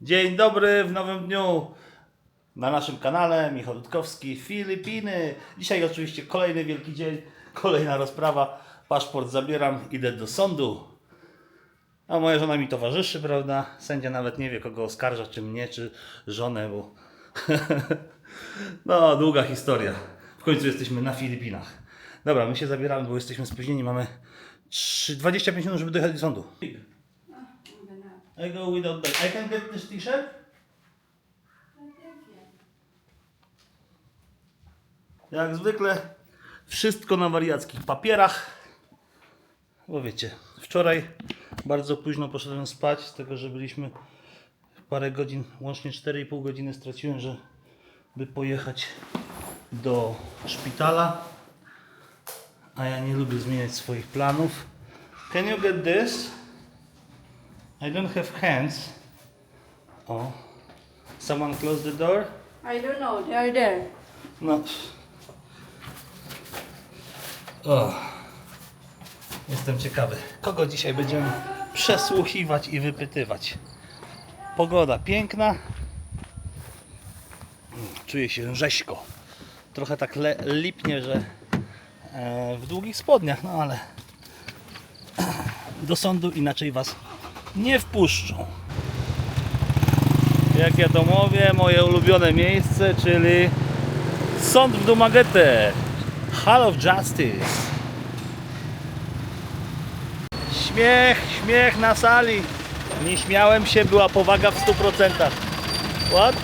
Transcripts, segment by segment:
Dzień dobry w nowym dniu na naszym kanale. Michał Rutkowski, Filipiny. Dzisiaj oczywiście kolejny wielki dzień, kolejna rozprawa. Paszport zabieram, idę do sądu. A moja żona mi towarzyszy, prawda? Sędzia nawet nie wie, kogo oskarża, czy mnie, czy żonę, bo no, długa historia. W końcu jesteśmy na Filipinach. Dobra, my się zabieramy, bo jesteśmy spóźnieni. Mamy 25 minut, żeby dojechać do sądu. I go without bag. I can get this t-shirt? Jak zwykle wszystko na wariackich papierach. Bo wiecie, wczoraj bardzo późno poszedłem spać, z tego, że byliśmy parę godzin, łącznie 4,5 godziny straciłem, żeby pojechać do szpitala. A ja nie lubię zmieniać swoich planów. Can you get this? I don't have hands. Oh. Someone close the door? I don't know, they are there. No. O. Jestem ciekawy, kogo dzisiaj będziemy przesłuchiwać i wypytywać. Pogoda piękna. Czuję się rzeźko. Trochę tak lipnie, że w długich spodniach, no ale do sądu inaczej was nie wpuszczą. Jak ja to mówię, moje ulubione miejsce, czyli sąd w Dumaguete, Hall of Justice. Śmiech na sali. Nie śmiałem się, była powaga w 100%. What?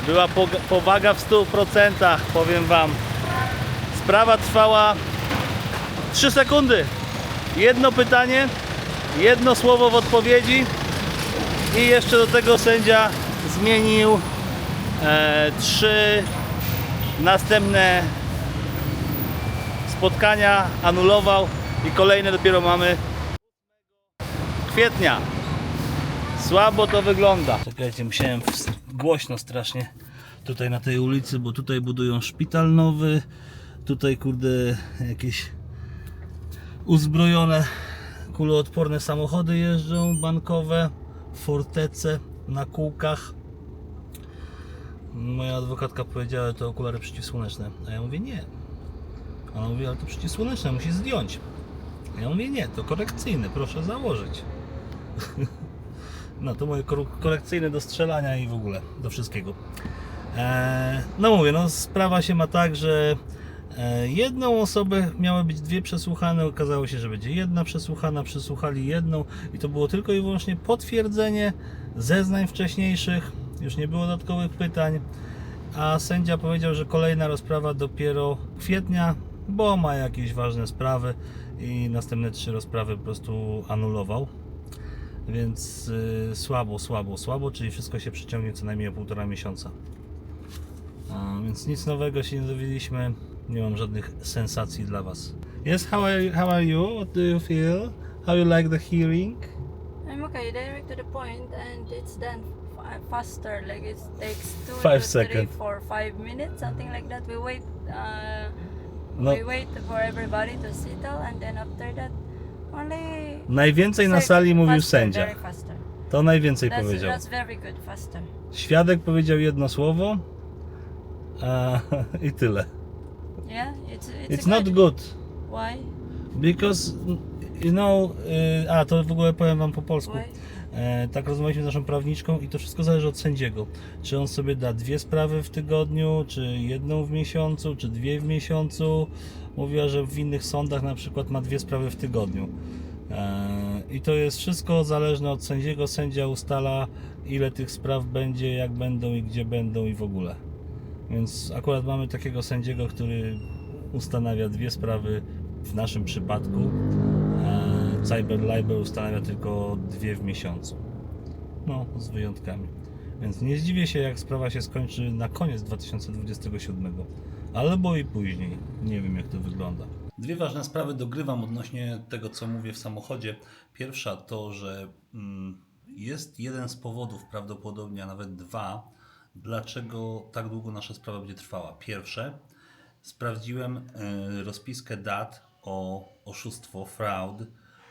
Była powaga w 100%, powiem wam. Sprawa trwała 3 sekundy. Jedno pytanie, jedno słowo w odpowiedzi i jeszcze do tego sędzia zmienił 3 następne spotkania, anulował i kolejne dopiero mamy kwietnia. Słabo to wygląda. Czekajcie, musiałem głośno strasznie tutaj na tej ulicy, bo tutaj budują szpital nowy. Tutaj kurde jakieś uzbrojone, kuloodporne samochody jeżdżą, bankowe, fortece na kółkach. Moja adwokatka powiedziała, że to okulary przeciwsłoneczne, a ja mówię nie. Ona mówi, ale to przeciwsłoneczne, musisz zdjąć. A ja mówię nie, to korekcyjne, proszę założyć. No to moje korekcyjne do strzelania i w ogóle do wszystkiego. No mówię, no sprawa się ma tak, że jedną osobę miały być 2 przesłuchane, okazało się, że będzie 1 przesłuchana, przesłuchali 1 i to było tylko i wyłącznie potwierdzenie zeznań wcześniejszych, już nie było dodatkowych pytań, a sędzia powiedział, że kolejna rozprawa dopiero kwietnia, bo ma jakieś ważne sprawy i następne 3 rozprawy po prostu anulował. Więc słabo, czyli wszystko się przeciągnie co najmniej o 1,5 miesiąca. Więc nic nowego się nie dowiedzieliśmy, nie mam żadnych sensacji dla was. Yes, how are you? What do you feel? How you like the hearing? I'm okay, direct to the point and it's done faster, like it takes 2 5 to 3, seconds. 4, 5 minutes, something like that. No. We wait for everybody to settle and then after that only Najwięcej na sali mówił faster, sędzia. very faster. To najwięcej powiedział. That's very good, faster. Świadek powiedział jedno słowo i tyle. Yeah, It's not good. Why? Because, you know, to w ogóle powiem wam po polsku. Why? Tak rozmawialiśmy z naszą prawniczką i to wszystko zależy od sędziego. Czy on sobie da 2 sprawy w tygodniu, czy 1 w miesiącu, czy 2 w miesiącu. Mówiła, że w innych sądach na przykład ma 2 sprawy w tygodniu. I to jest wszystko zależne od sędziego. Sędzia ustala, ile tych spraw będzie, jak będą i gdzie będą i w ogóle. Więc akurat mamy takiego sędziego, który ustanawia 2 sprawy w naszym przypadku. Cyber Libel ustanawia tylko 2 w miesiącu. No, z wyjątkami. Więc nie zdziwię się, jak sprawa się skończy na koniec 2027. Albo i później. Nie wiem, jak to wygląda. 2 ważne sprawy dogrywam odnośnie tego, co mówię w samochodzie. Pierwsza to, że jest jeden z powodów, prawdopodobnie a nawet 2, dlaczego tak długo nasza sprawa będzie trwała. Pierwsze, sprawdziłem rozpiskę dat o oszustwo, fraud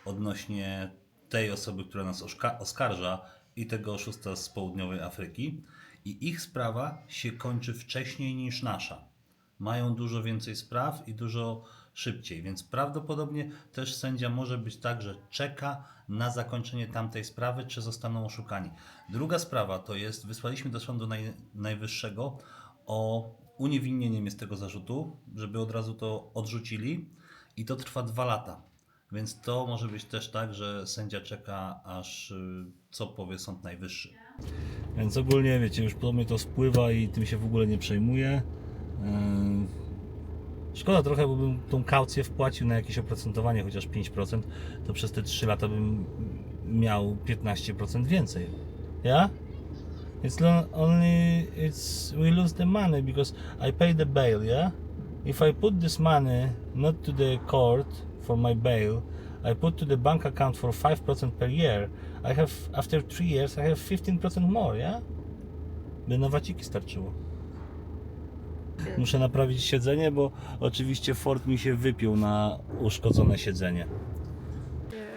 odnośnie tej osoby, która nas oskarża i tego oszusta z południowej Afryki i ich sprawa się kończy wcześniej niż nasza. Mają dużo więcej spraw i dużo szybciej, więc prawdopodobnie też sędzia może być tak, że czeka na zakończenie tamtej sprawy, czy zostaną oszukani. Druga sprawa to jest, wysłaliśmy do Sądu Najwyższego o uniewinnienie mnie z tego zarzutu, żeby od razu to odrzucili i to trwa 2 lata. Więc to może być też tak, że sędzia czeka, aż co powie Sąd Najwyższy. Więc ogólnie, wiecie, już po mnie to spływa i tym się w ogóle nie przejmuję. Szkoda trochę, bo bym tą kaucję wpłacił na jakieś oprocentowanie, chociaż 5%, to przez te 3 lata bym miał 15% więcej. Yeah? We lose the money because I pay the bail, yeah? If I put this money not to the court for my bail, I put to the bank account for 5% per year, after 3 years I have 15% more, yeah? By na waciki starczyło. Muszę naprawić siedzenie, bo oczywiście Ford mi się wypiął na uszkodzone siedzenie.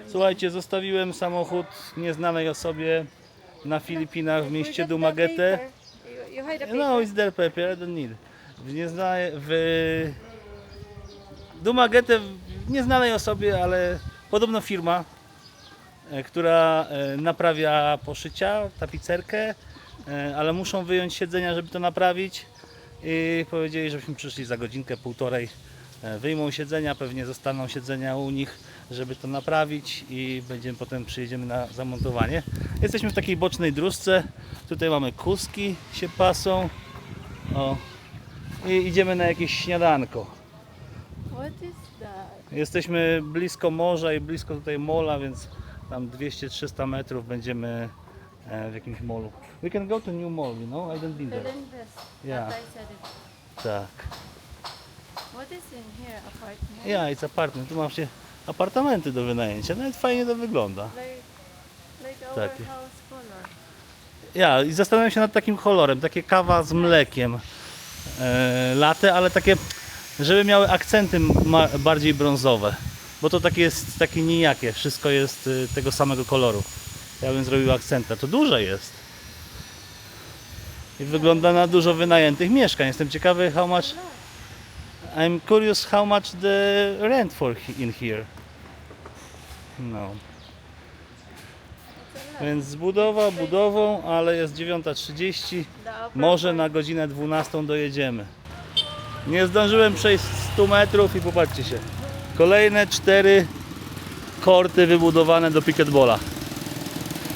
Słuchajcie, zostawiłem samochód nieznanej osobie na Filipinach w mieście Dumaguete. No, it's their paper, I don't need. W Dumaguete, w nieznanej osobie, ale podobno firma, która naprawia poszycia, tapicerkę, ale muszą wyjąć siedzenia, żeby to naprawić. I powiedzieli, żebyśmy przyszli za godzinkę, półtorej, wyjmą siedzenia, pewnie zostaną siedzenia u nich, żeby to naprawić i potem przyjedziemy na zamontowanie. Jesteśmy w takiej bocznej dróżce, tutaj mamy kuski się pasą, o, i idziemy na jakieś śniadanko. What is that? Jesteśmy blisko morza i blisko tutaj mola, więc tam 200-300 metrów będziemy w jakimś molu. We can go to new mall, you know, I don't been there. Yeah. Tak. What is in here? Apartment? Ja, it's apartment. Tu masz się apartamenty do wynajęcia. Nawet fajnie to wygląda. Like our Takie. house color. Ja, i zastanawiam się nad takim kolorem. Takie kawa z mlekiem. Latte, ale takie, żeby miały akcenty bardziej brązowe. Bo to takie jest takie nijakie. Wszystko jest tego samego koloru. Ja bym zrobił akcenta. To duże jest. I wygląda na dużo wynajętych mieszkań. Jestem ciekawy how much... I'm curious how much the rent in here. No. Więc budowa budową, ale jest 9:30. Może na godzinę 12 dojedziemy. Nie zdążyłem przejść 100 metrów i popatrzcie się. Kolejne 4 korty wybudowane do picketballa.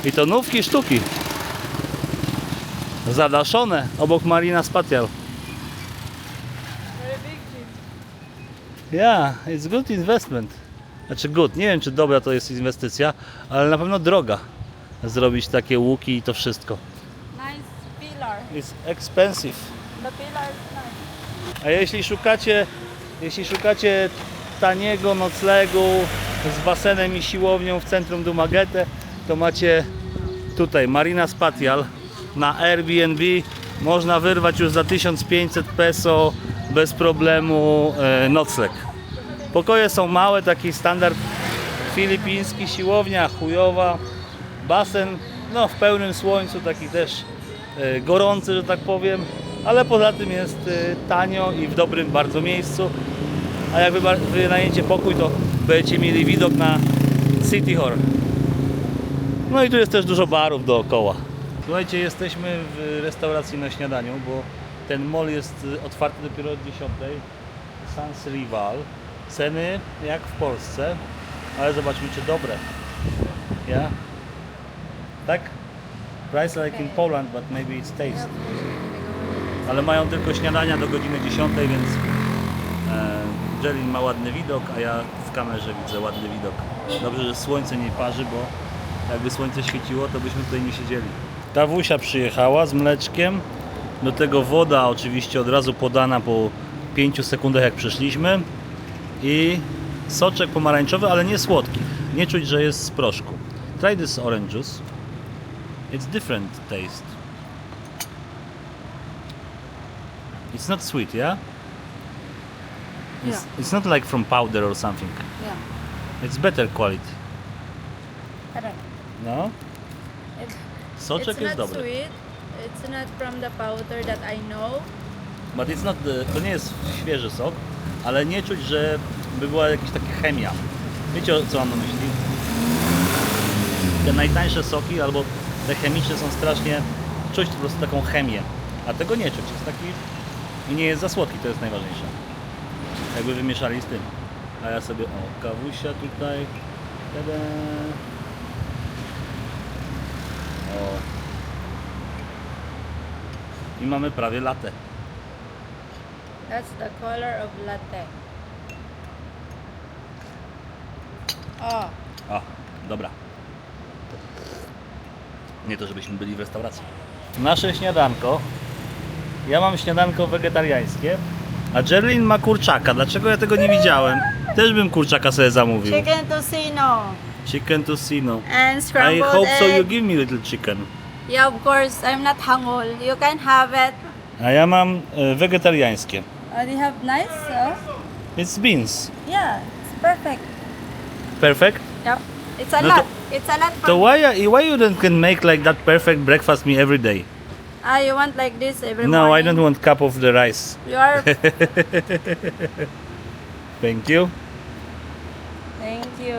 I to nówki sztuki. Zadaszone obok Marina Spatial. Very big gym. Yeah, it's good investment. Znaczy good, nie wiem czy dobra to jest inwestycja, ale na pewno droga zrobić takie łuki i to wszystko. Nice pillar. It's expensive. The pillar is nice. A jeśli szukacie taniego noclegu z basenem i siłownią w centrum Dumaguete, to macie tutaj Marina Spatial na Airbnb. Można wyrwać już za 1500 peso bez problemu nocleg. Pokoje są małe, taki standard filipiński, siłownia chujowa, basen no w pełnym słońcu, taki też gorący, że tak powiem, ale poza tym jest tanio i w dobrym bardzo miejscu. A jak wynajęcie pokój, to będziecie mieli widok na City Hall. No i tu jest też dużo barów dookoła. Słuchajcie, jesteśmy w restauracji na śniadaniu, bo ten mall jest otwarty dopiero od 10. Sans Rival. Ceny jak w Polsce, ale zobaczmy czy dobre. Ja? Tak? Price like in Poland, but maybe it's taste. Ale mają tylko śniadania do godziny 10, więc Jelin ma ładny widok, a ja w kamerze widzę ładny widok. Dobrze, że słońce nie parzy, bo jakby słońce świeciło, to byśmy tutaj nie siedzieli. Kawusia przyjechała z mleczkiem, do tego woda oczywiście od razu podana po 5 sekundach jak przyszliśmy i soczek pomarańczowy, ale nie słodki, nie czuć, że jest z proszku. Try this orange juice, it's different taste. It's not sweet, yeah? It's not like from powder or something. Yeah. It's better quality. I don't know. No? Soczek It's jest not dobry. sweet. It's not from the powder that I know. But it's not to nie jest świeży sok, ale nie czuć, że by była jakaś taka chemia. Wiecie, co mam na myśli? Te najtańsze soki albo te chemiczne są strasznie... Czuć po prostu taką chemię, a tego nie czuć. Jest taki... I nie jest za słodki, to jest najważniejsze. Jakby wymieszali z tym. A ja sobie, o, kawusia tutaj. Tada. O. I mamy prawie latte. That's the color of latte. Oh, O, dobra. Nie to, żebyśmy byli w restauracji. Nasze śniadanko. Ja mam śniadanko wegetariańskie, a Jerlin ma kurczaka. Dlaczego ja tego nie widziałem? Też bym kurczaka sobie zamówił. chicken tocino Chicken tocino. and I scrambled hope so you egg. give me little chicken. Yeah, of course. I'm not hungol. You can have it. A ja mam wegetariańskie. They have nice. It's beans. Yeah, it's perfect. Perfect? Yep. It's a No lot. to- It's a lot. So why you don't can make like that perfect breakfast me every day? You want like this every No, I morning? don't want cup of the rice. You are. Thank you. Thank you.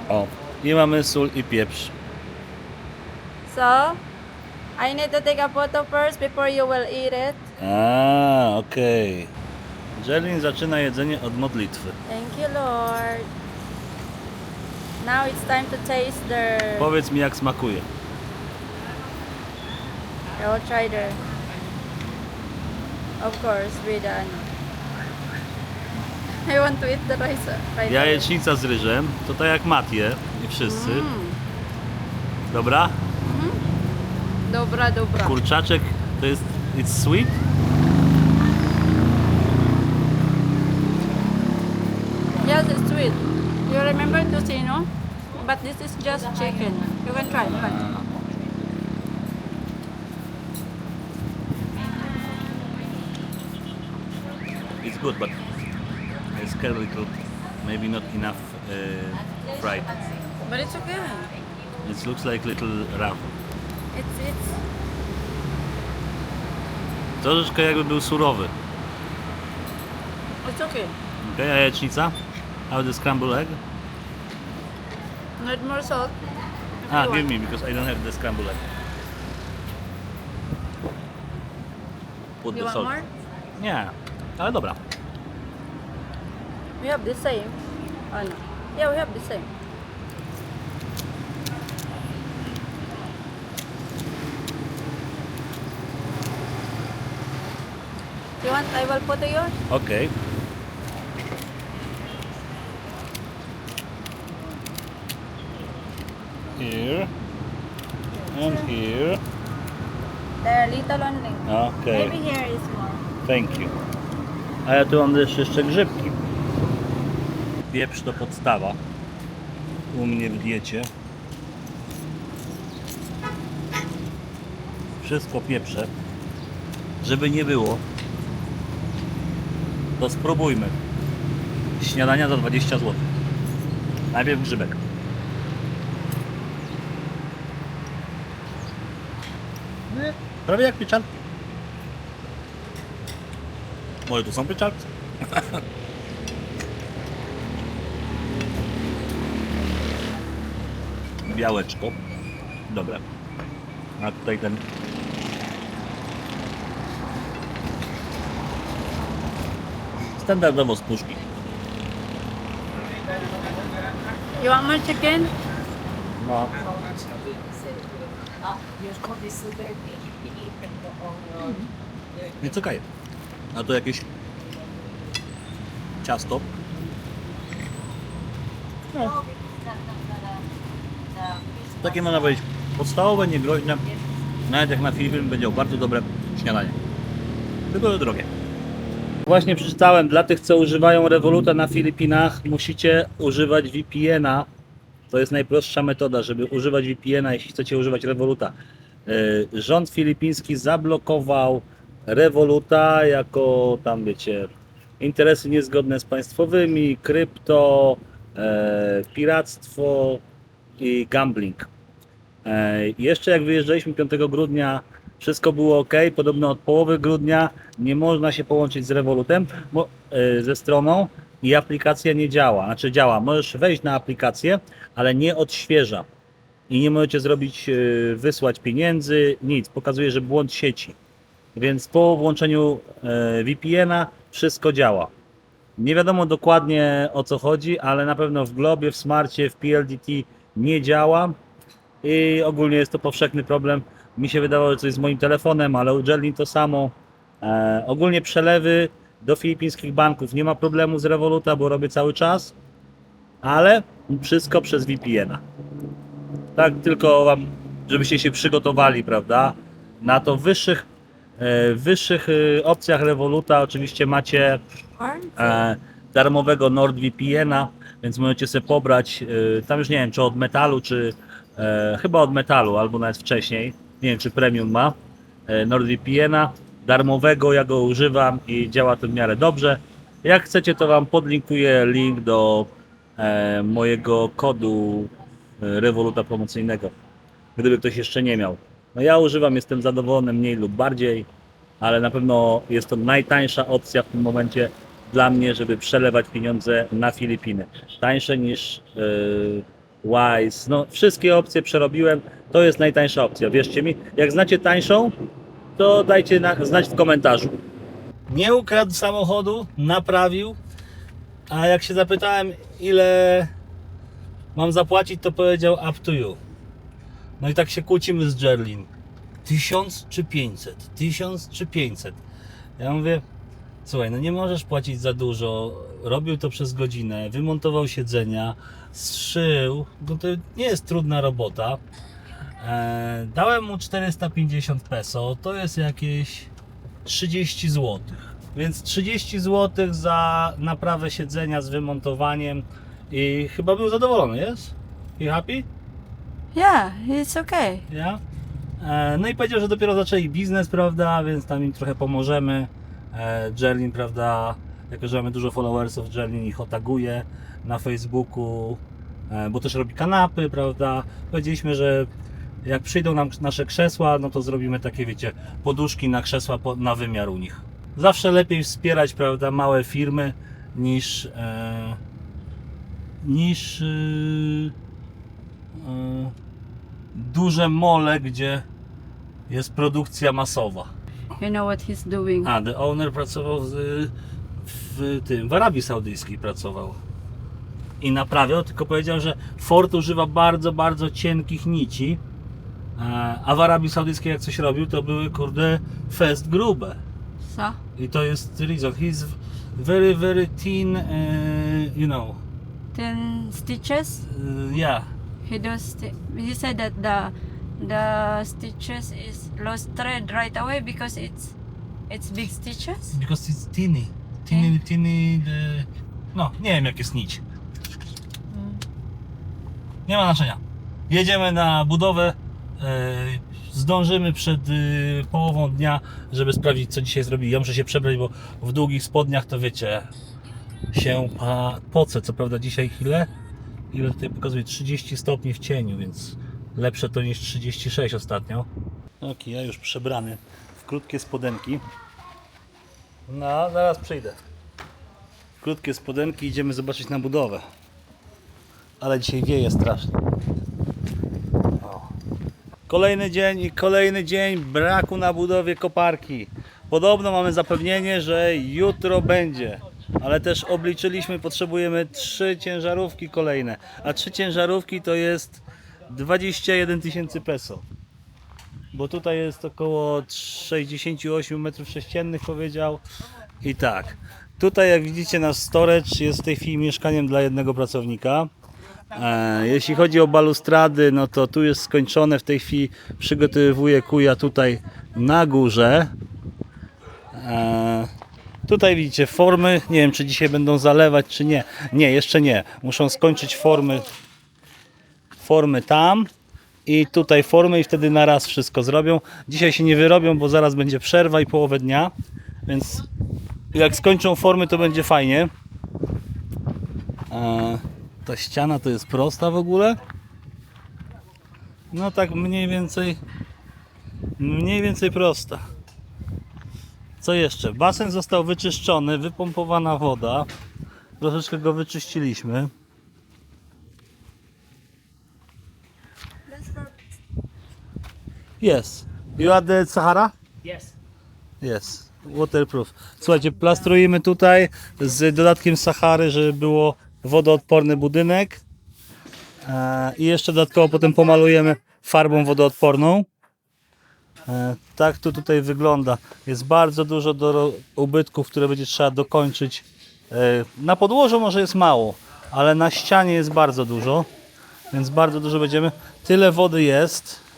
O, i mamy sól i pieprz. So, I need to take a photo first before you will eat it. A, okej. Jerlin zaczyna jedzenie od modlitwy. Thank you, Lord. Now it's time to taste the. Powiedz mi, jak smakuje. I will try the. Of course, with the. I want to eat the rice right away. Jajecznica z ryżem, to tak jak Matie i wszyscy. Dobra? Dobra, dobra. Kurczaczek to jest... It's sweet? Yes, it's sweet. You remember tocino? But this is just chicken. You can try. It's good, but it's scared a little, maybe not enough fried. But it's okay. It looks like little rough. It's Troszeczkę jakby był surowy. It's okay. Okay, a jajecznica? How the scrambled egg? Need more salt. if Ah, you give want. me, because I don't have the scrambled egg. Put You the want salt. more? Nie, ale dobra. We have the same. Oh no. Yeah, we have the same. You want? I will put yours. Okej. Here. And here. There, little only. Okej. Maybe here is more. Thank you. A ja tu mam jeszcze grzybki. Pieprz to podstawa. U mnie w diecie. Wszystko pieprzę. Żeby nie było, to spróbujmy. Śniadania za 20 zł. Najpierw grzybek. Prawie jak pieczarki. Może tu są pieczarki? Białeczko. Dobra. A tutaj ten... Standardowo z puszki. You want more chicken? No. It's okej. A to jakieś ciasto. No. Takie można powiedzieć podstawowe, niegroźne. Nawet jak na Filipinach będzie bardzo dobre śniadanie. Tylko że drogie. Właśnie przeczytałem, dla tych co używają Revoluta na Filipinach musicie używać VPN-a. To jest najprostsza metoda, żeby używać VPN-a, jeśli chcecie używać Revoluta. Rząd filipiński zablokował Revoluta jako tam wiecie interesy niezgodne z państwowymi, krypto, piractwo i gambling. Jeszcze jak wyjeżdżaliśmy 5 grudnia, wszystko było ok. Podobno od połowy grudnia nie można się połączyć z Revolutem, ze stroną i aplikacja nie działa. Znaczy działa, możesz wejść na aplikację, ale nie odświeża. I nie możecie zrobić, wysłać pieniędzy, nic. Pokazuje, że błąd sieci. Więc po włączeniu VPN-a wszystko działa. Nie wiadomo dokładnie o co chodzi, ale na pewno w Globie, w Smarcie, w PLDT nie działa. I ogólnie jest to powszechny problem. Mi się wydawało, że coś z moim telefonem, ale u Jelly to samo. Ogólnie przelewy do filipińskich banków nie ma problemu z Revoluta, bo robię cały czas, ale wszystko przez VPN-a. Tak tylko wam, żebyście się przygotowali, prawda? Na to wyższych opcjach Revoluta oczywiście macie darmowego NordVPN-a, więc możecie sobie pobrać, tam już nie wiem, czy od Metalu, czy chyba od Metalu, albo nawet wcześniej, nie wiem, czy Premium ma NordVPN-a darmowego, ja go używam i działa to w miarę dobrze. Jak chcecie, to wam podlinkuję link do mojego kodu Revoluta promocyjnego, gdyby ktoś jeszcze nie miał. No ja używam, jestem zadowolony mniej lub bardziej, ale na pewno jest to najtańsza opcja w tym momencie dla mnie, żeby przelewać pieniądze na Filipiny. Tańsze niż Wise, no wszystkie opcje przerobiłem, to jest najtańsza opcja, wierzcie mi. Jak znacie tańszą, to dajcie znać w komentarzu. Nie ukradł samochodu, naprawił, a jak się zapytałem, ile mam zapłacić, to powiedział up to you. No i tak się kłócimy z Jerlin. 1000 czy 500? 1000 czy 500? Ja mówię, słuchaj, no nie możesz płacić za dużo. Robił to przez godzinę, wymontował siedzenia, zszył, no to nie jest trudna robota. Dałem mu 450 peso, to jest jakieś 30 zł. Więc 30 zł za naprawę siedzenia z wymontowaniem i chyba był zadowolony, jest? You happy? Yeah, it's okay. Ja? No i powiedział, że dopiero zaczęli biznes, prawda, więc tam im trochę pomożemy. Jerlin, prawda, jako że mamy dużo followersów, Jerlin ich otaguje na Facebooku, bo też robi kanapy, prawda. Powiedzieliśmy, że jak przyjdą nam nasze krzesła, no to zrobimy takie, wiecie, poduszki na krzesła na wymiar u nich. Zawsze lepiej wspierać, prawda, małe firmy niż duże mole, gdzie jest produkcja masowa. You know what he's doing. A, the owner pracował w Arabii Saudyjskiej pracował i naprawiał, tylko powiedział, że Ford używa bardzo, bardzo cienkich nici, a w Arabii Saudyjskiej jak coś robił, to były, kurde, fest grube. So, I to jest reason. He's very, very thin, you know. 10 stitches. Yeah. He does. He said that the stitches is lost thread right away because it's big stitches. Because it's teeny, no, nie wiem jak jest nić. Nie ma znaczenia. Jedziemy na budowę, zdążymy przed połową dnia, żeby sprawdzić co dzisiaj zrobili. Ja muszę się przebrać, bo w długich spodniach to wiecie, się pocę. Co prawda dzisiaj ile tutaj pokazuje? 30 stopni w cieniu, więc lepsze to niż 36 ostatnio. Ok, ja już przebrany w krótkie spodenki. No, zaraz przyjdę. Krótkie spodenki, idziemy zobaczyć na budowę. Ale dzisiaj wieje strasznie. O. Kolejny dzień braku na budowie koparki. Podobno mamy zapewnienie, że jutro będzie. Ale też obliczyliśmy, potrzebujemy 3 ciężarówki kolejne. A 3 ciężarówki to jest 21 000 peso. Bo tutaj jest około 68 m2 powiedział. I tak, tutaj jak widzicie nasz storage jest w tej chwili mieszkaniem dla jednego pracownika. Jeśli chodzi o balustrady, no to tu jest skończone, w tej chwili przygotowuje kuja tutaj na górze. Tutaj widzicie formy, nie wiem czy dzisiaj będą zalewać czy nie. Nie, jeszcze nie, muszą skończyć formy tam i tutaj formy i wtedy na raz wszystko zrobią. Dzisiaj się nie wyrobią, bo zaraz będzie przerwa i połowę dnia, więc jak skończą formy to będzie fajnie. Ta ściana to jest prosta w ogóle. No tak mniej więcej prosta. Co jeszcze? Basen został wyczyszczony, wypompowana woda. Troszeczkę go wyczyściliśmy. Yes. You are the Sahara? Yes. Yes. Waterproof. Słuchajcie, plastrujemy tutaj z dodatkiem Sahary, żeby było wodoodporny budynek. I jeszcze dodatkowo potem pomalujemy farbą wodoodporną. Tak to tutaj wygląda. Jest bardzo dużo ubytków, które będzie trzeba dokończyć. Na podłożu może jest mało, ale na ścianie jest bardzo dużo. Więc bardzo dużo będziemy. Tyle wody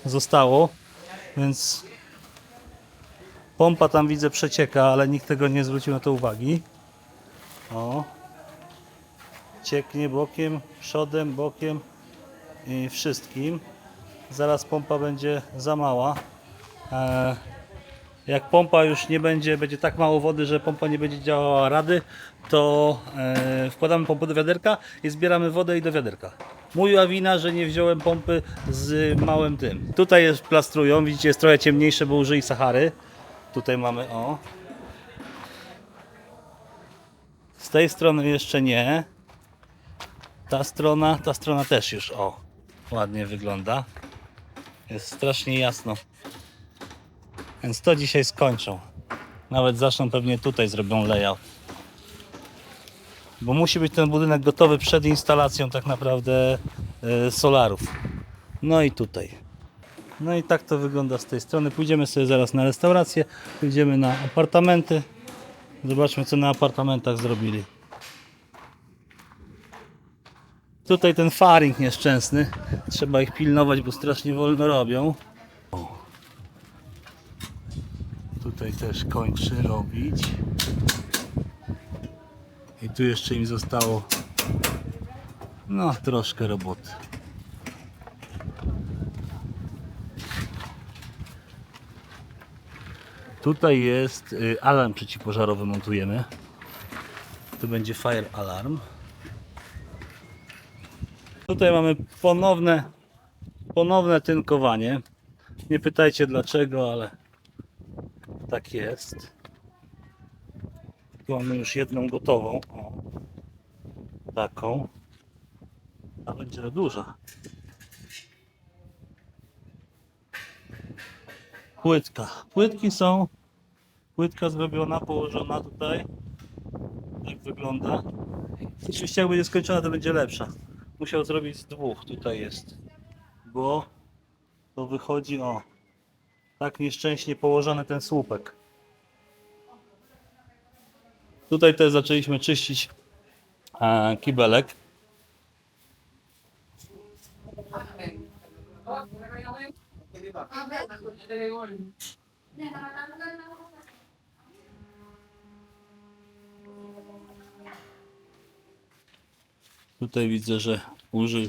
zostało, więc pompa tam widzę przecieka, ale nikt tego nie zwrócił na to uwagi. O. Cieknie bokiem, przodem, bokiem i wszystkim. Zaraz pompa będzie za mała. Jak pompa już nie będzie tak mało wody, że pompa nie będzie działała rady, to wkładamy pompę do wiaderka i zbieramy wodę i do wiaderka. Moja wina, że nie wziąłem pompy z małym tym. Tutaj jest plastrują, widzicie, jest trochę ciemniejsze, bo użyli Sahary. Tutaj mamy, o. Z tej strony jeszcze nie. Ta strona też już, o. Ładnie wygląda. Jest strasznie jasno. Więc to dzisiaj skończą. Nawet zaczną pewnie tutaj, zrobią layout. Bo musi być ten budynek gotowy przed instalacją tak naprawdę solarów. No i tutaj. No i tak to wygląda z tej strony. Pójdziemy sobie zaraz na restaurację. Pójdziemy na apartamenty. Zobaczmy, co na apartamentach zrobili. Tutaj ten faring nieszczęsny. Trzeba ich pilnować, bo strasznie wolno robią. Tutaj też kończy robić. I tu jeszcze im zostało no troszkę roboty. Tutaj jest alarm przeciwpożarowy, montujemy. Tu będzie fire alarm. Tutaj mamy ponowne tynkowanie. Nie pytajcie dlaczego, ale tak jest. Tu mamy już jedną gotową. O, taką. A będzie duża. Płytka. Płytka zrobiona, położona tutaj. Tak wygląda. Oczywiście jak będzie skończona, to będzie lepsza. Musiał zrobić z dwóch. Tutaj jest. Bo to wychodzi, o. Tak nieszczęśnie położony ten słupek. Tutaj też zaczęliśmy czyścić kibelek. Tutaj widzę, że użył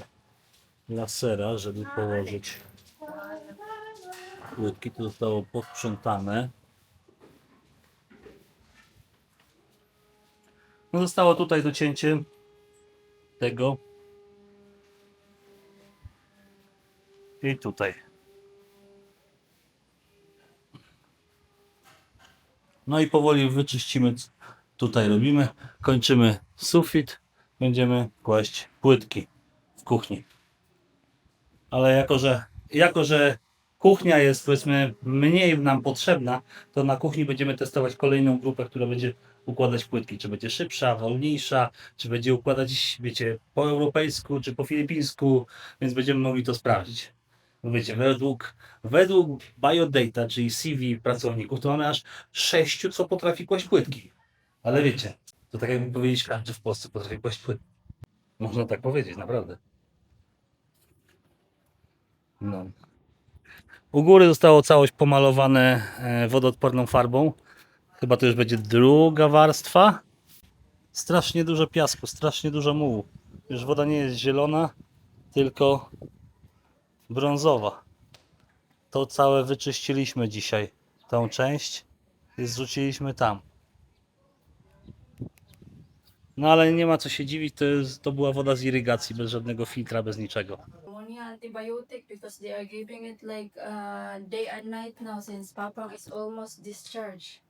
lasera, żeby położyć płytki. To zostało posprzątane. No zostało tutaj docięcie tego i tutaj. No i powoli wyczyścimy, tutaj robimy, kończymy sufit, będziemy kłaść płytki w kuchni. Ale jako że kuchnia jest, powiedzmy, mniej nam potrzebna, to na kuchni będziemy testować kolejną grupę, która będzie układać płytki, czy będzie szybsza, wolniejsza, czy będzie układać, wiecie, po europejsku, czy po filipińsku, więc będziemy mogli to sprawdzić. Bo wiecie, według biodata, czyli CV pracowników, to mamy aż 6, co potrafi kłaść płytki. Ale wiecie, to tak jakby powiedzieć, każdy w Polsce potrafi kłaść płytki. Można tak powiedzieć, naprawdę. No. U góry zostało całość pomalowane wodoodporną farbą. Chyba to już będzie druga warstwa. Strasznie dużo piasku, strasznie dużo mułu. Już woda nie jest zielona, tylko brązowa. To całe wyczyściliśmy dzisiaj. Tą część i zrzuciliśmy tam. No ale nie ma co się dziwić, to była woda z irygacji, bez żadnego filtra, bez niczego. antibiotic because they are giving it like day and night now since Papa is almost discharged.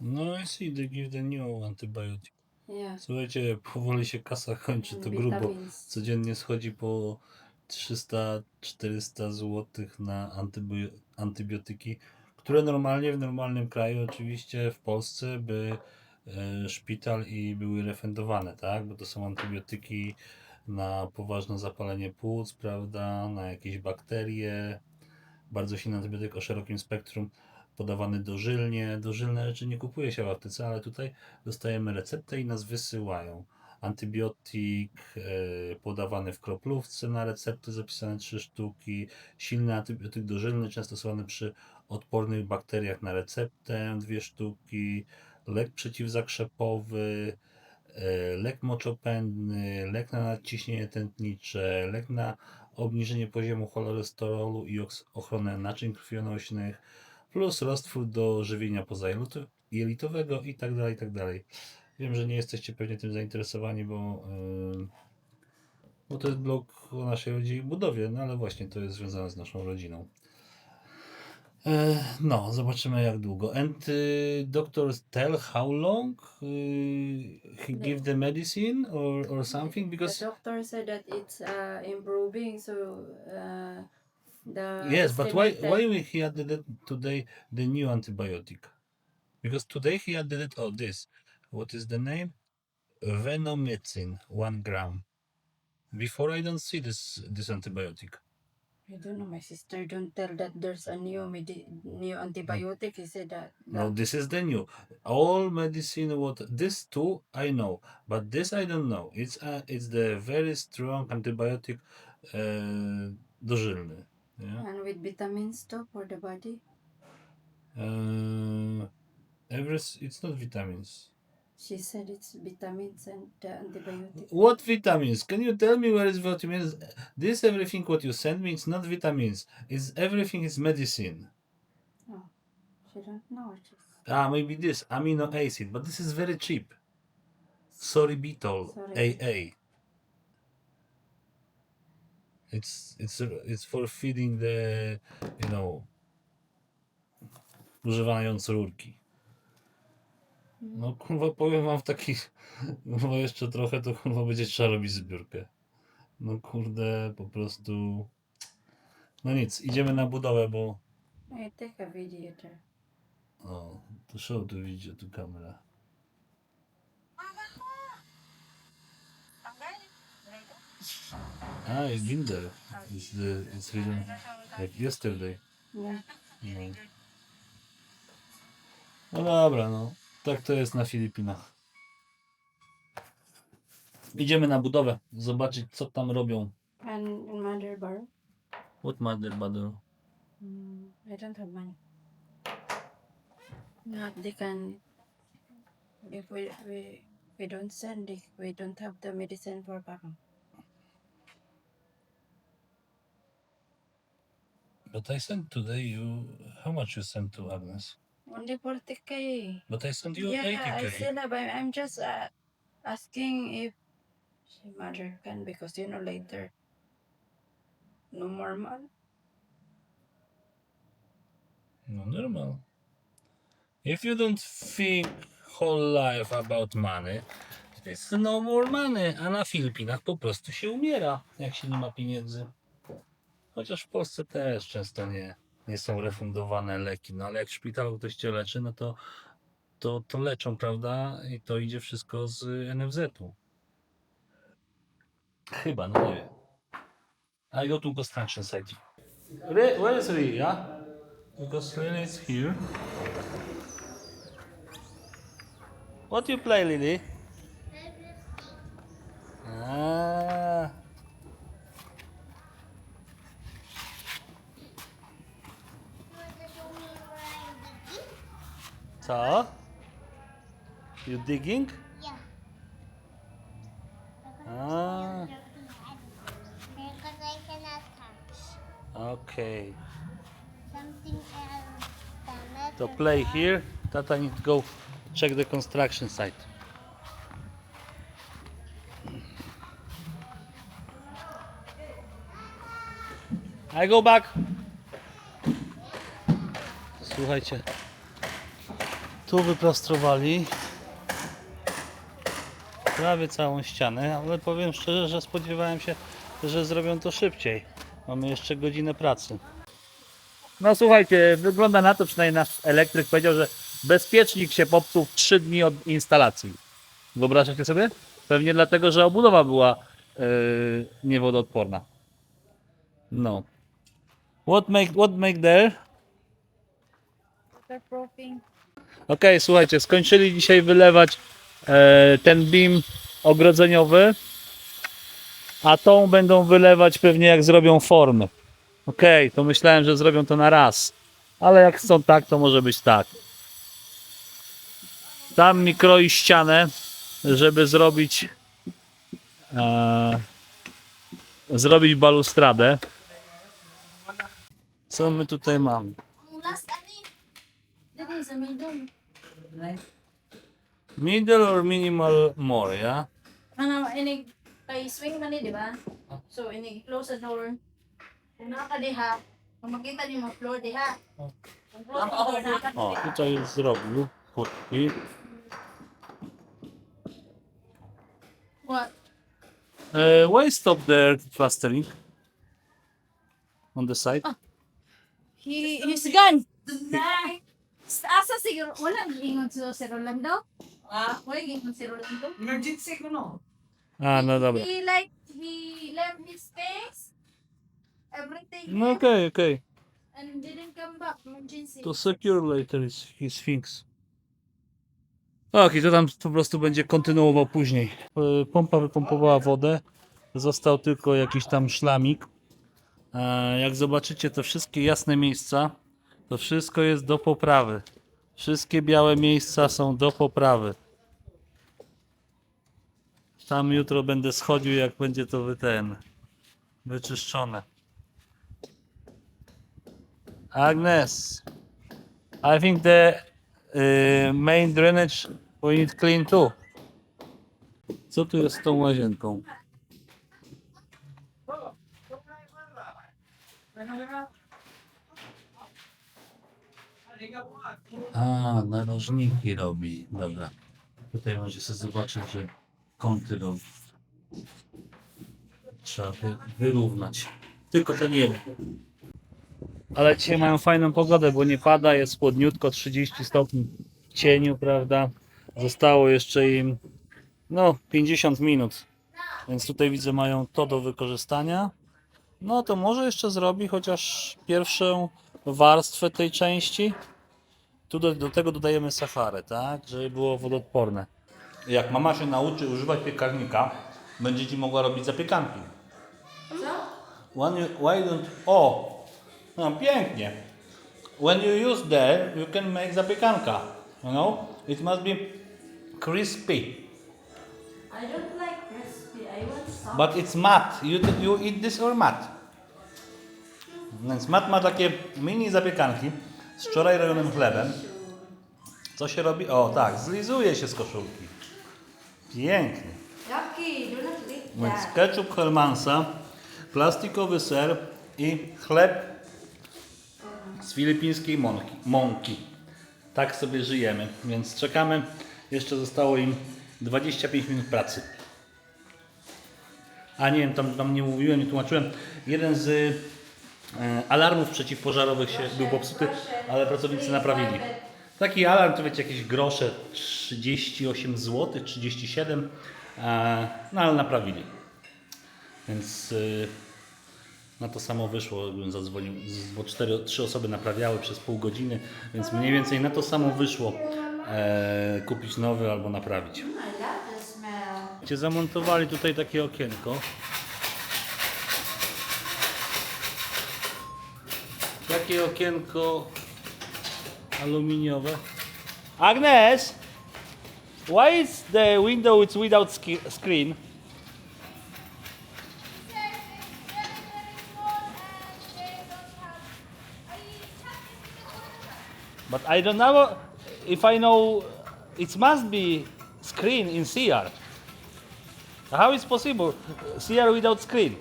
No I see, they give the new antibiotic. Yeah. Słuchajcie, powoli się kasa kończy, to grubo. Vitamins. Codziennie schodzi po 300-400 zł na antybiotyki, które normalnie w normalnym kraju, oczywiście w Polsce, by szpital i były refundowane, tak? Bo to są antybiotyki na poważne zapalenie płuc, prawda? Na jakieś bakterie. Bardzo silny antybiotyk o szerokim spektrum, podawany dożylnie. Dożylne rzeczy nie kupuje się w aptece, ale tutaj dostajemy receptę i nas wysyłają. Antybiotyk podawany w kroplówce na recepty, zapisane 3 sztuki. Silny antybiotyk dożylny, często stosowany przy odpornych bakteriach na receptę 2 sztuki. Lek przeciwzakrzepowy, lek moczopędny, lek na nadciśnienie tętnicze, lek na obniżenie poziomu cholesterolu i ochronę naczyń krwionośnych, plus roztwór do żywienia pozajelitowego i tak dalej, i tak dalej. Wiem, że nie jesteście pewnie tym zainteresowani, bo to jest blog o naszej rodzinie i budowie, no ale właśnie to jest związane z naszą rodziną. No, zobaczymy jak długo. And doctors tell how long he give the medicine or something The because doctor said that it's improving, so the yes, but why estimated- he added it today the new antibiotic? Because today he added it this. What is the name? Venomycin 1 gram. Before I don't see this antibiotic. I don't know. My sister don't tell that there's a new antibiotic. He said that. No, this is the new. All medicine this too I know, but this I don't know. It's the very strong antibiotic dożylny. Yeah. And with vitamins too for the body. It's not vitamins. She said it's vitamins and the antibiotic. What vitamins? Can you tell me where is vitamins? This everything what you send me, it's not vitamins. It's everything is medicine. Oh, she don't know. Maybe this amino acid, but this is very cheap. Sorbitol AA. It's for feeding the, używając rurki. No kurwa, powiem wam w takich, kurwa jeszcze trochę, to kurwa będzie trzeba robić zbiórkę. No kurde, po prostu. No nic, idziemy na budowę, bo. I take a video there. O, to show the video to camera. It's been there. It's written like yesterday. Yeah. No. No dobra, no. Tak to jest na Filipinach. Idziemy na budowę, zobaczyć co tam robią. And mother bar? What mother bother? I don't have money. No, they can. If we don't send, we don't have the medicine for Papa. But I sent today you. How much you sent to Agnes? Only 40K. But I sent you Yeah, 80K. I still have. I'm just asking if she mother can, because later, no more money. No normal. If you don't think whole life about money, it's no more money. A na Filipinach po prostu się umiera, jak się nie ma pieniędzy. Chociaż w Polsce też często nie są refundowane leki. No ale jak w szpitalu ktoś cię leczy, no to leczą, prawda? I to idzie wszystko z NFZ-u. Chyba, no nie wiem. I go to construction site. Where is Ria? Because Lily is here. What you play, Lily? Ah. Co? You digging? Yeah. Ah. Because I cannot touch Okay. something else. To play here. Tata need to go check the construction site. I go back. Słuchajcie, tu wyplastrowali prawie całą ścianę, ale powiem szczerze, że spodziewałem się, że zrobią to szybciej. Mamy jeszcze godzinę pracy. No słuchajcie, wygląda na to, przynajmniej nasz elektryk powiedział, że bezpiecznik się popsuł w 3 dni od instalacji. Wyobrażacie sobie? Pewnie dlatego, że obudowa była niewodoodporna. No. What make there? Okej, słuchajcie, skończyli dzisiaj wylewać ten beam ogrodzeniowy, a tą będą wylewać pewnie jak zrobią formy. Okej, to myślałem, że zrobią to na raz, ale jak chcą tak, to może być tak. Tam mi kroi ścianę, żeby zrobić balustradę. Co my tutaj mamy? Middle or minimal more, yeah? Ini kay swing man di ba? So ini close the door. Kung naka diha, kung makita niyo mo floor diha. Kung close the door naka. O, tutaj już zrobił furtki. What? Why stop there plastering? On the side? He's gone. Asa siguro wala ingon si Rolando? Wala ingon si Rolando? Emergency ko no. No dobra. He left his space, everything, No okay. and didn't come back. Emergency. To secure later his things. Okej, to tam po prostu będzie kontynuował później. Pompa wypompowała wodę. Został tylko jakiś tam szlamik. Jak zobaczycie te wszystkie jasne miejsca, to wszystko jest do poprawy. Wszystkie białe miejsca są do poprawy. Tam jutro będę schodził, jak będzie to wyczyszczone. Agnes, I think the main drainage we need clean too. Co tu jest z tą łazienką? Narożniki robi. Dobra. Tutaj możecie sobie zobaczyć, że kąty robi. Trzeba wyrównać. Tylko ten jeden. Ale dzisiaj mają fajną pogodę, bo nie pada, jest chłodniutko, 30 stopni w cieniu, prawda? Zostało jeszcze im 50 minut. Więc tutaj widzę, mają to do wykorzystania. No to może jeszcze zrobi chociaż pierwszą warstwę tej części. Tu do tego dodajemy sacharę, tak? Żeby było wodoodporne. Jak mama się nauczy używać piekarnika, będzie ci mogła robić zapiekanki. Co? Why don't... O! No pięknie. When you use that, you can make zapiekanka. You know? It must be crispy. I don't like crispy. I want soft. But it's matte. You eat this or matte? Więc Matt ma takie mini zapiekanki z wczoraj robionym chlebem. Co się robi? O tak, zlizuje się z koszulki. Pięknie. Yucky, do not eat Więc that. ketchup Hellmannsa, plastikowy ser i chleb z filipińskiej mąki. Tak sobie żyjemy, więc czekamy. Jeszcze zostało im 25 minut pracy. A nie wiem, tam nie mówiłem, nie tłumaczyłem. Jeden z alarmów przeciwpożarowych był popsuty, ale pracownicy naprawili. Taki alarm to wiecie, jakieś grosze, 38 zł, 37, no ale naprawili. Więc na to samo wyszło, jakbym zadzwonił, bo 3 osoby naprawiały przez pół godziny, więc mniej więcej na to samo wyszło kupić nowy albo naprawić. I love the smell. Zamontowali tutaj takie okienko. Takie okienko aluminiowe. Agnes! Why is the window without screen? But I don't know if I know it must be screen in CR. How is possible CR without screen?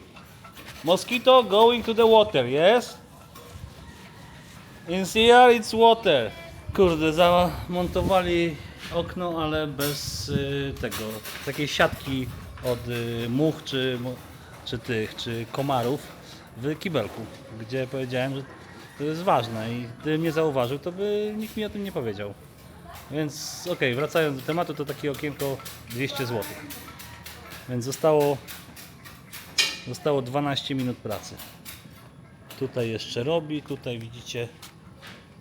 Mosquito going to the water, yes? In here it's water. Kurde, zamontowali okno, ale bez takiej siatki od much czy komarów w kibelku, gdzie powiedziałem, że to jest ważne i gdybym nie zauważył, to by nikt mi o tym nie powiedział. Więc okej, wracając do tematu, to takie okienko 200 zł. Więc zostało 12 minut pracy. Tutaj jeszcze robi, tutaj widzicie,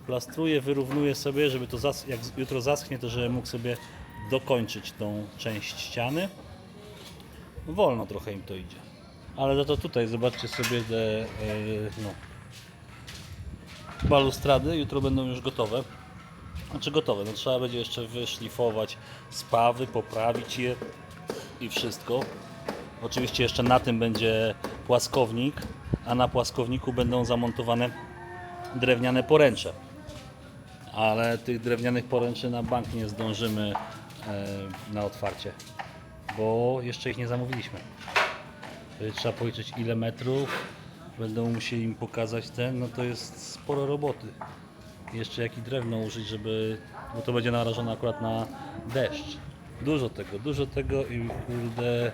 plastruje, wyrównuje sobie, żeby to jak jutro zaschnie, to żeby mógł sobie dokończyć tą część ściany. Wolno trochę im to idzie. Ale za to tutaj zobaczcie sobie te balustrady, jutro będą już gotowe. Znaczy gotowe, no trzeba będzie jeszcze wyszlifować spawy, poprawić je i wszystko. Oczywiście jeszcze na tym będzie płaskownik, a na płaskowniku będą zamontowane drewniane poręcze. Ale tych drewnianych poręczy na bank nie zdążymy na otwarcie, bo jeszcze ich nie zamówiliśmy. Trzeba policzyć ile metrów, będą musieli im pokazać no to jest sporo roboty. Jeszcze jakie drewno użyć, bo to będzie narażone akurat na deszcz. Dużo tego i kurde,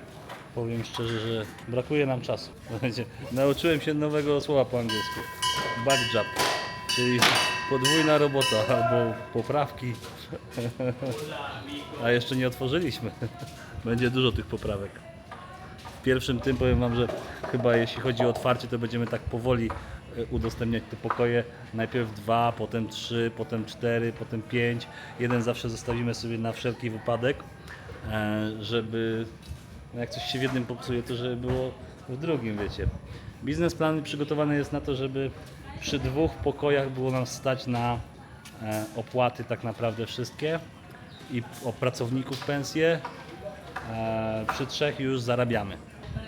powiem szczerze, że brakuje nam czasu. Nauczyłem się nowego słowa po angielsku. Backjob, czyli podwójna robota albo poprawki. A jeszcze nie otworzyliśmy. Będzie dużo tych poprawek. W pierwszym tym powiem wam, że chyba jeśli chodzi o otwarcie, to będziemy tak powoli udostępniać te pokoje. Najpierw 2, potem 3, potem 4, potem 5. Jeden zawsze zostawimy sobie na wszelki wypadek, żeby jak coś się w jednym popsuje, to żeby było w drugim, wiecie. Biznesplan przygotowany jest na to, żeby przy 2 pokojach było nam stać na opłaty tak naprawdę wszystkie i o pracowników pensje. Przy 3 już zarabiamy,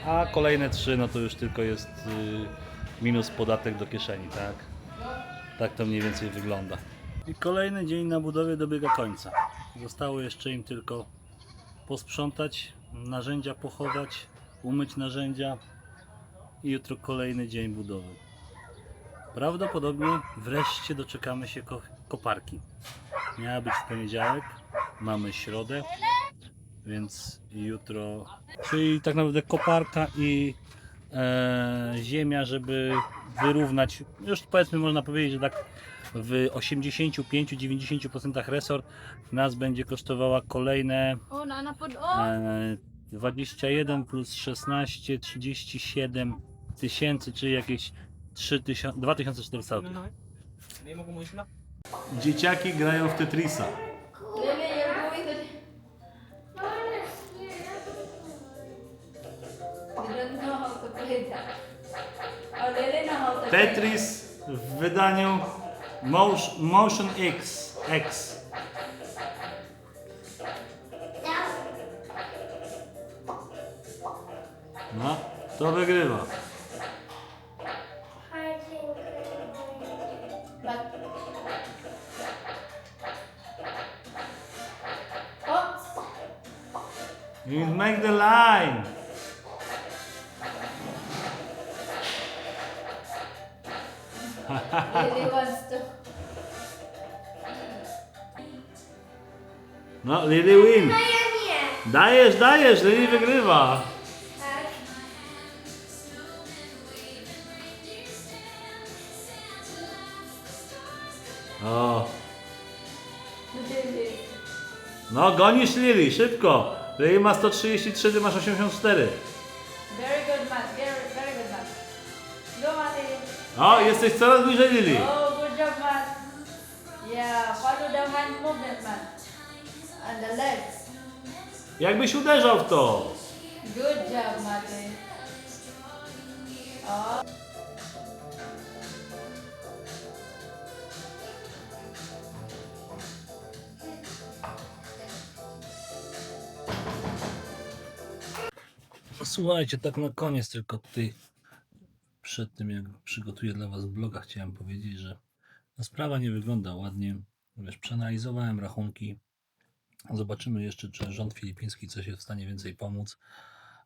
a kolejne 3 no to już tylko jest minus podatek do kieszeni, tak? Tak to mniej więcej wygląda. I kolejny dzień na budowie dobiega końca. Zostało jeszcze im tylko posprzątać, narzędzia pochować, umyć narzędzia i jutro kolejny dzień budowy. Prawdopodobnie wreszcie doczekamy się koparki. Miała być w poniedziałek, mamy środę, więc jutro, czyli tak naprawdę koparka i ziemia, żeby wyrównać, już powiedzmy można powiedzieć, że tak w 85-90% resort nas będzie kosztowała kolejne Oh, nanapod. 21 plus 16, 37 tysięcy, czyli jakieś 2400 zł. Dzieciaki grają w Tetrisa. Lily, you're going to... They don't know how to play that. Oh, Lily know how to play. Tetris w wydaniu Motion X. No, to wygrywa. But... Oh! You make the line. Lily wants to... No, Lily win. Dajesz, Lily wygrywa. O. No, gonisz Lily, szybko. Lily ma 133, ty masz 84. Very good man, very good man. Go man, Lily. O, jesteś coraz bliżej Lily. Oh, good job man. Yeah, follow the hand movement man. And the legs. Jakbyś uderzał w to. Good job, Mate. Oh. Słuchajcie, tak na koniec tylko tutaj przed tym jak przygotuję dla was vloga chciałem powiedzieć, że ta sprawa nie wygląda ładnie. Wiesz, przeanalizowałem rachunki. Zobaczymy jeszcze, czy rząd filipiński coś jest w stanie więcej pomóc.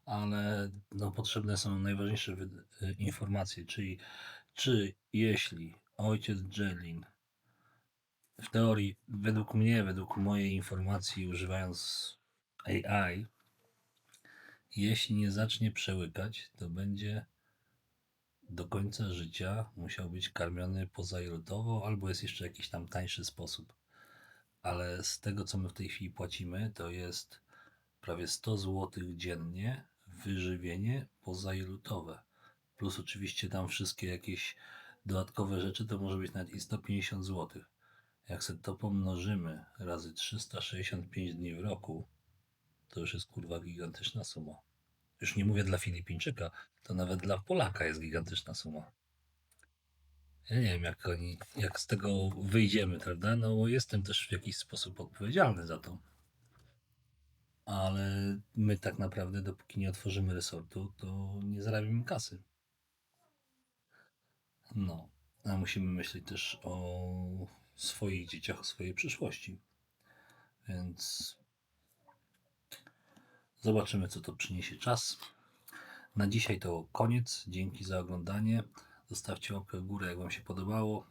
ale no, potrzebne są najważniejsze informacje, czyli czy jeśli ojciec Jelin w teorii, według mnie, według mojej informacji, używając AI, jeśli nie zacznie przełykać, to będzie do końca życia musiał być karmiony pozailotowo, albo jest jeszcze jakiś tam tańszy sposób. Ale z tego, co my w tej chwili płacimy, to jest prawie 100 zł dziennie wyżywienie pozailotowe. Plus oczywiście tam wszystkie jakieś dodatkowe rzeczy, to może być nawet i 150 zł. Jak sobie to pomnożymy razy 365 dni w roku, to już jest kurwa gigantyczna suma. Już nie mówię dla Filipińczyka, to nawet dla Polaka jest gigantyczna suma. Ja nie wiem, jak z tego wyjdziemy, prawda? No bo jestem też w jakiś sposób odpowiedzialny za to. Ale my tak naprawdę, dopóki nie otworzymy resortu, to nie zarabimy kasy. No, a musimy myśleć też o swoich dzieciach, o swojej przyszłości. Więc zobaczymy, co to przyniesie czas. Na dzisiaj to koniec. Dzięki za oglądanie. Zostawcie łapkę w górę, jak Wam się podobało.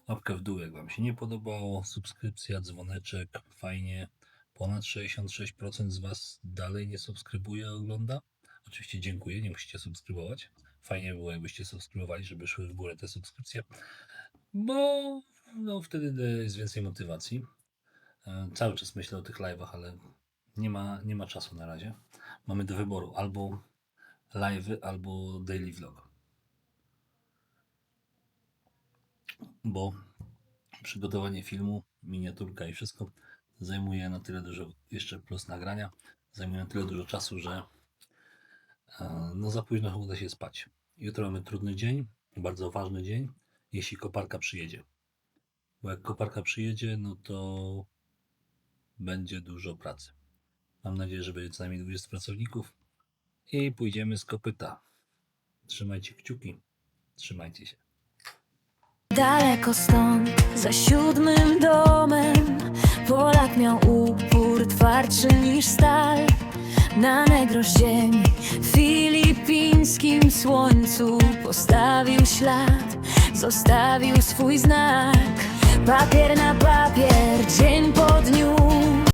Łapkę w dół, jak Wam się nie podobało. Subskrypcja, dzwoneczek, fajnie. Ponad 66% z Was dalej nie subskrybuje, ogląda. Oczywiście dziękuję, nie musicie subskrybować. Fajnie było, jakbyście subskrybowali, żeby szły w górę te subskrypcje, bo no, wtedy jest więcej motywacji. Cały czas myślę o tych live'ach, ale nie ma czasu na razie. Mamy do wyboru albo live'y, albo daily vlog. Bo przygotowanie filmu, miniaturka i wszystko zajmuje na tyle dużo, jeszcze plus nagrania, zajmuje na tyle dużo czasu, że no za późno uda się spać. Jutro mamy trudny dzień, bardzo ważny dzień, jeśli koparka przyjedzie. Bo jak koparka przyjedzie, no to będzie dużo pracy. Mam nadzieję, że będzie co najmniej 20 pracowników i pójdziemy z kopyta. Trzymajcie kciuki, trzymajcie się. Daleko stąd, za 7 domem, Polak miał upór twardszy niż stal. Na negro ziemi, w filipińskim słońcu postawił ślad, zostawił swój znak. Papier na papier, dzień po dniu.